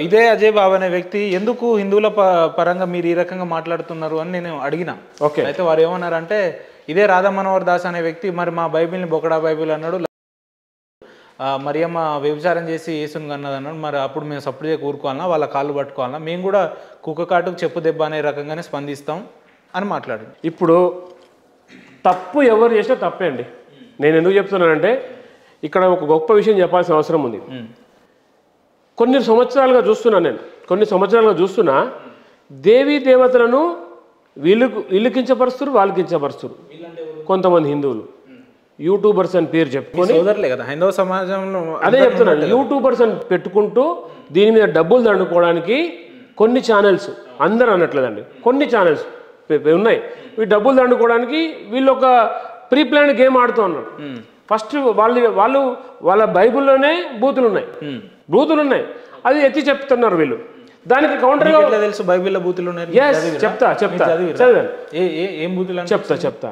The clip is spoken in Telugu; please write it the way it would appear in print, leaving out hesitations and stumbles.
ఇదే అజయ్ బాబు అనే వ్యక్తి ఎందుకు హిందువుల పరంగా మీరు ఈ రకంగా మాట్లాడుతున్నారు అని నేను అడిగినా. ఓకే. అయితే వారు ఏమన్నారంటే ఇదే రాధా మనోహర్ దాస్ అనే వ్యక్తి మరి మా బైబిల్ని బొకడా బైబిల్ అన్నాడు, మరియమ్మ వ్యభిచారం చేసి యేసుని కన్నది అన్నాడు. మరి అప్పుడు మేము సప్పుడు చేసి ఊరుకోవాలన్నా, వాళ్ళ కాళ్ళు పట్టుకోవాలన్నా, మేము కూడా కుక్క కాటుకు చెప్పు దెబ్బ అనే రకంగానే స్పందిస్తాం అని మాట్లాడింది. ఇప్పుడు తప్పు ఎవరు చేసినా తప్పే అండి. నేను ఎందుకు చెప్తున్నానంటే ఇక్కడ ఒక గొప్ప విషయం చెప్పాల్సిన అవసరం ఉంది. కొన్ని సంవత్సరాలుగా చూస్తున్నా దేవీ దేవతలను వీళ్ళు కించపరుస్తారు, వాళ్ళు కించపరుస్తారు. కొంతమంది హిందువులు యూట్యూబర్స్ అని పేరు చెప్పుకొని సోదరులే కదా హైందవ సమాజంలో. అదే చెప్తున్నాను, యూట్యూబర్స్ అని పెట్టుకుంటూ దీని మీద డబ్బులు దండుకోవడానికి కొన్ని ఛానల్స్, అందరూ అనట్లేదండి, కొన్ని ఛానల్స్ ఉన్నాయి. ఈ డబ్బులు దండుకోవడానికి వీళ్ళు ఒక ప్రీ ప్లాన్ గేమ్ ఆడుతూ ఉన్నారు. ఫస్ట్ వాళ్ళ బైబిల్లోనే బూతులు ఉన్నాయి, అది ఎత్తి చెప్తున్నారు వీళ్ళు. దానికి కౌంటర్గా తెలుసు బైబిల్లో బూతులు ఉన్నాయి. చెప్తా ఏం బూతులు చెప్తా